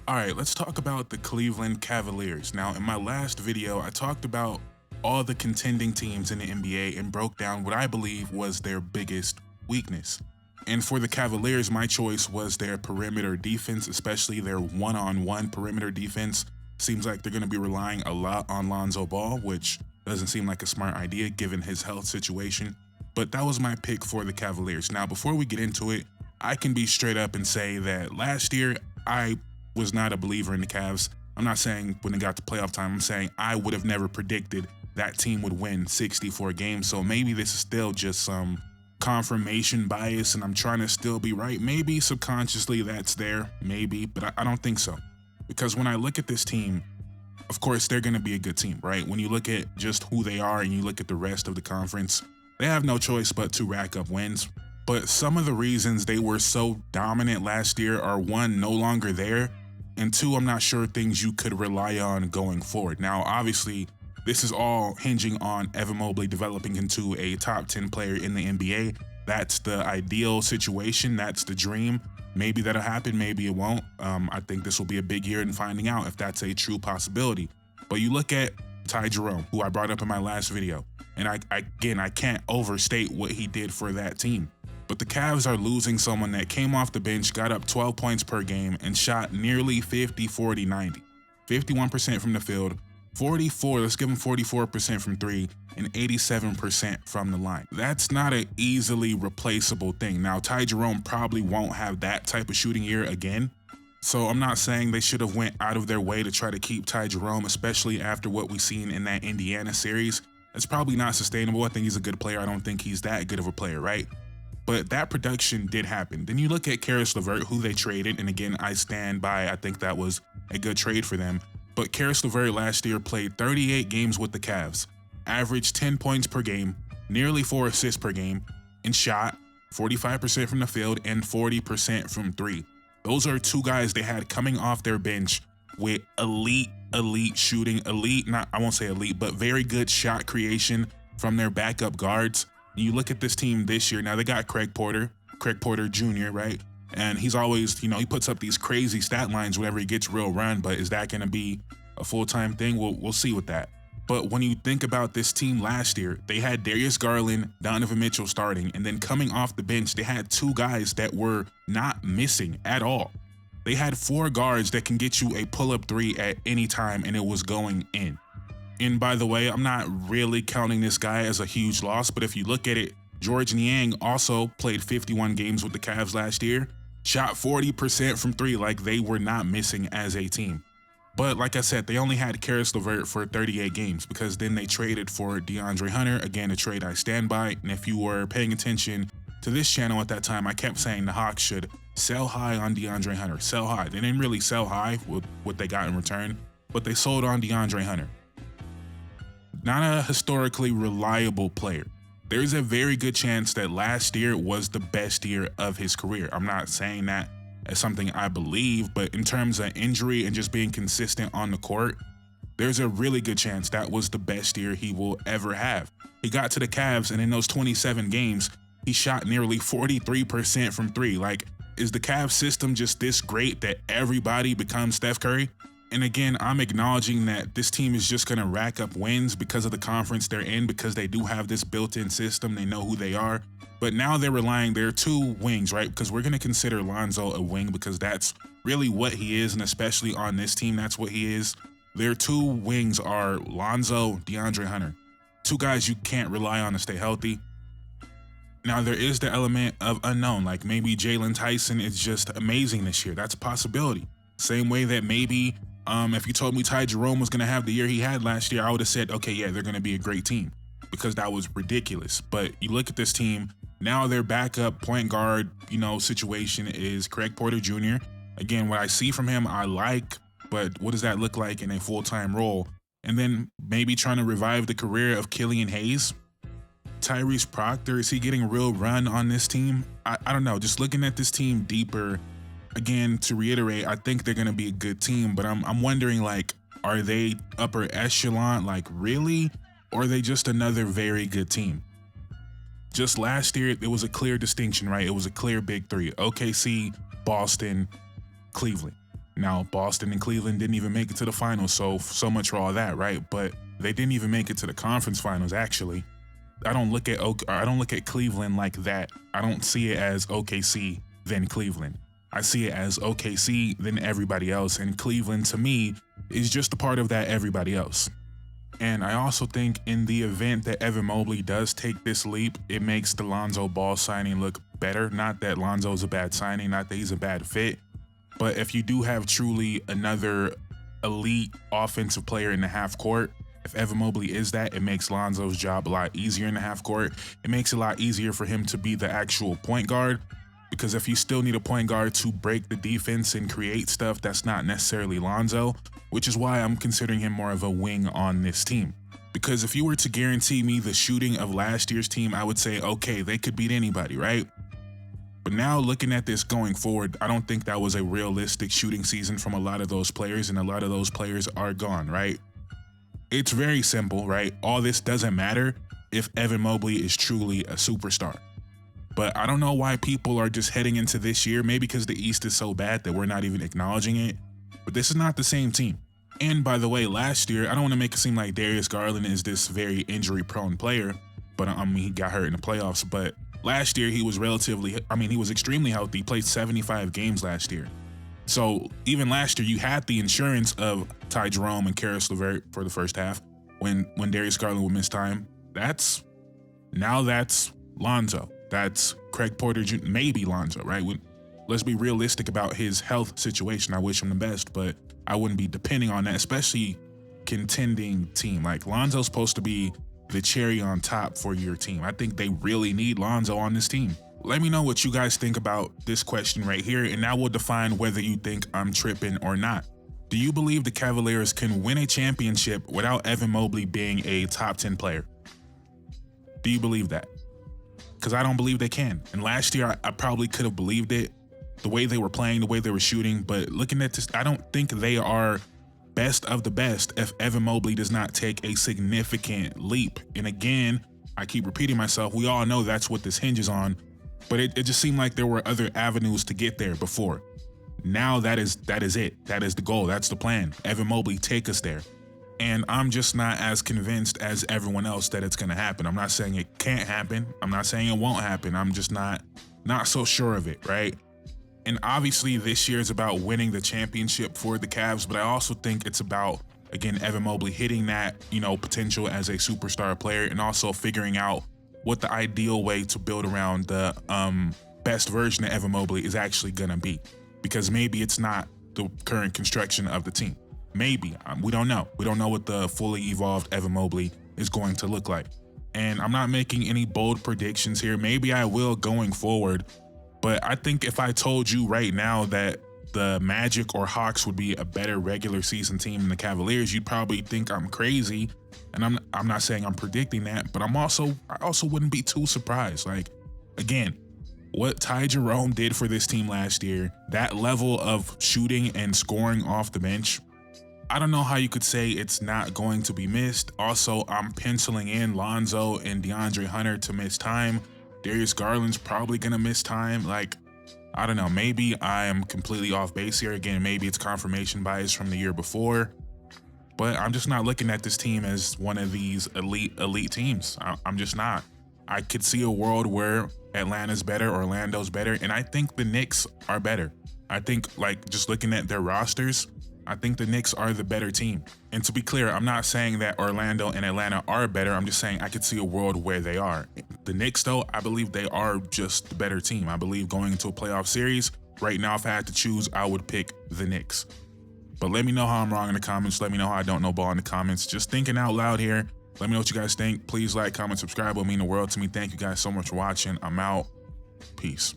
Alright, let's talk about the Cleveland Cavaliers. Now, in my last video, I talked about all the contending teams in the NBA and broke down what I believe was their biggest weakness. And for the Cavaliers, my choice was their perimeter defense, especially their one-on-one perimeter defense. Seems like they're going to be relying a lot on Lonzo Ball, which doesn't seem like a smart idea given his health situation. But that was my pick for the Cavaliers. Now, before we get into it, I can be straight up and say that last year, I was not a believer in the Cavs. I'm not saying when it got to playoff time, I'm saying I would have never predicted that team would win 64 games. So maybe this is still just some confirmation bias and I'm trying to still be right. Maybe subconsciously that's there, maybe, but I don't think so. Because when I look at this team, of course, they're going to be a good team, right? When you look at just who they are and you look at the rest of the conference, they have no choice but to rack up wins. But some of the reasons they were so dominant last year are one, no longer there, and two, I'm not sure things you could rely on going forward. Now, obviously, this is all hinging on Evan Mobley developing into a top 10 player in the NBA. That's the ideal situation. That's the dream. Maybe that'll happen. Maybe it won't. I think this will be a big year in finding out if that's a true possibility. But you look at Ty Jerome, who I brought up in my last video, and I can't overstate what he did for that team. But the Cavs are losing someone that came off the bench, got up 12 points per game, and shot nearly 50, 40, 90. 51% from the field, let's give him 44% from three, and 87% from the line. That's not an easily replaceable thing. Now, Ty Jerome probably won't have that type of shooting year again. So I'm not saying they should have went out of their way to try to keep Ty Jerome, especially after what we've seen in that Indiana series. It's probably not sustainable. I think he's a good player. I don't think he's that good of a player, right? But that production did happen. Then you look at Caris LeVert, who they traded, and again, I stand by, I think that was a good trade for them. But Caris LeVert last year played 38 games with the Cavs, averaged 10 points per game, nearly 4 assists per game, and shot 45% from the field and 40% from three. Those are two guys they had coming off their bench with elite shooting, I won't say elite, but very good shot creation from their backup guards. You look at this team this year, now they got Craig Porter Jr., right? And he's always, he puts up these crazy stat lines whenever he gets real run, but is that going to be a full-time thing? We'll see with that. But when you think about this team last year, they had Darius Garland, Donovan Mitchell starting, and then coming off the bench, they had two guys that were not missing at all. They had four guards that can get you a pull-up three at any time, and it was going in. And by the way, I'm not really counting this guy as a huge loss, but if you look at it, George Niang also played 51 games with the Cavs last year, shot 40% from three, like they were not missing as a team. But like I said, they only had Caris LeVert for 38 games because then they traded for DeAndre Hunter, again, a trade I stand by. And if you were paying attention to this channel at that time, I kept saying the Hawks should sell high on DeAndre Hunter, sell high. They didn't really sell high with what they got in return, but they sold on DeAndre Hunter. Not a historically reliable player. There's a very good chance that last year was the best year of his career. I'm not saying that as something I believe, but in terms of injury and just being consistent on the court, there's a really good chance that was the best year he will ever have. He got to the Cavs, and in those 27 games, he shot nearly 43% from three. Like, is the Cavs system just this great that everybody becomes Steph Curry? And again, I'm acknowledging that this team is just going to rack up wins because of the conference they're in, because they do have this built-in system. They know who they are. But now they're relying, they're two wings, right? Because we're going to consider Lonzo a wing because that's really what he is. And especially on this team, that's what he is. Their two wings are Lonzo, DeAndre Hunter. Two guys you can't rely on to stay healthy. Now, there is the element of unknown. Like maybe Jalen Tyson is just amazing this year. That's a possibility. Same way that maybe if you told me Ty Jerome was going to have the year he had last year, I would have said, okay, yeah, they're going to be a great team because that was ridiculous. But you look at this team, now their backup point guard, situation is Craig Porter Jr. Again, what I see from him, I like, but what does that look like in a full-time role? And then maybe trying to revive the career of Killian Hayes. Tyrese Proctor, is he getting a real run on this team? I don't know. Just looking at this team deeper, again, to reiterate, I think they're going to be a good team, but I'm wondering, like, are they upper echelon, like, really? Or are they just another very good team? Just last year, it was a clear distinction, right? It was a clear big three. OKC, Boston, Cleveland. Now, Boston and Cleveland didn't even make it to the finals, so much for all that, right? But they didn't even make it to the conference finals, actually. I don't look at Cleveland like that. I don't see it as OKC then Cleveland. I see it as OKC then everybody else, and Cleveland to me is just a part of that everybody else. And I also think in the event that Evan Mobley does take this leap, it makes the Lonzo Ball signing look better. Not that Lonzo's a bad signing, not that he's a bad fit, but if you do have truly another elite offensive player in the half court, if Evan Mobley is that, it makes Lonzo's job a lot easier in the half court. It makes it a lot easier for him to be the actual point guard, because if you still need a point guard to break the defense and create stuff, that's not necessarily Lonzo, which is why I'm considering him more of a wing on this team. Because if you were to guarantee me the shooting of last year's team, I would say, okay, they could beat anybody, right? But now looking at this going forward, I don't think that was a realistic shooting season from a lot of those players, and a lot of those players are gone, right? It's very simple, right? All this doesn't matter if Evan Mobley is truly a superstar. But I don't know why people are just heading into this year, maybe because the East is so bad that we're not even acknowledging it. But this is not the same team. And by the way, last year, I don't want to make it seem like Darius Garland is this very injury-prone player, but he got hurt in the playoffs. But last year, he was he was extremely healthy. He played 75 games last year. So even last year, you had the insurance of Ty Jerome and Karis LeVert for the first half when Darius Garland would miss time. That's Lonzo. That's Craig Porter Jr., maybe Lonzo, right? Let's be realistic about his health situation. I wish him the best, but I wouldn't be depending on that, especially contending team. Like, Lonzo's supposed to be the cherry on top for your team. I think they really need Lonzo on this team. Let me know what you guys think about this question right here, and that will define whether you think I'm tripping or not. Do you believe the Cavaliers can win a championship without Evan Mobley being a top 10 player? Do you believe that? Because I don't believe they can. And last year, I probably could have believed it, the way they were playing, the way they were shooting. But looking at this, I don't think they are best of the best if Evan Mobley does not take a significant leap. And again, I keep repeating myself, we all know that's what this hinges on. But it just seemed like there were other avenues to get there before. Now that is it. That is the goal. That's the plan. Evan Mobley, take us there. And I'm just not as convinced as everyone else that it's going to happen. I'm not saying it can't happen. I'm not saying it won't happen. I'm just not so sure of it, right? And obviously this year is about winning the championship for the Cavs, but I also think it's about, again, Evan Mobley hitting that, potential as a superstar player, and also figuring out what the ideal way to build around the best version of Evan Mobley is actually going to be. Because maybe it's not the current construction of the team. Maybe. We don't know. We don't know what the fully evolved Evan Mobley is going to look like. And I'm not making any bold predictions here. Maybe I will going forward. But I think if I told you right now that the Magic or Hawks would be a better regular season team than the Cavaliers, you'd probably think I'm crazy. And I'm not saying I'm predicting that, but I also wouldn't be too surprised. Like, again, what Ty Jerome did for this team last year, that level of shooting and scoring off the bench, I don't know how you could say it's not going to be missed. Also, I'm penciling in Lonzo and DeAndre Hunter to miss time. Darius Garland's probably going to miss time. Like, I don't know. Maybe I am completely off base here. Again, maybe it's confirmation bias from the year before. But I'm just not looking at this team as one of these elite teams. I'm just not. I could see a world where Atlanta's better, Orlando's better, and I think the Knicks are better. I think, like, just looking at their rosters, I think the Knicks are the better team. And to be clear, I'm not saying that Orlando and Atlanta are better. I'm just saying I could see a world where they are. The Knicks, though, I believe they are just the better team. I believe going into a playoff series, right now, if I had to choose, I would pick the Knicks. But let me know how I'm wrong in the comments. Let me know how I don't know ball in the comments. Just thinking out loud here. Let me know what you guys think. Please like, comment, subscribe. It would mean the world to me. Thank you guys so much for watching. I'm out. Peace.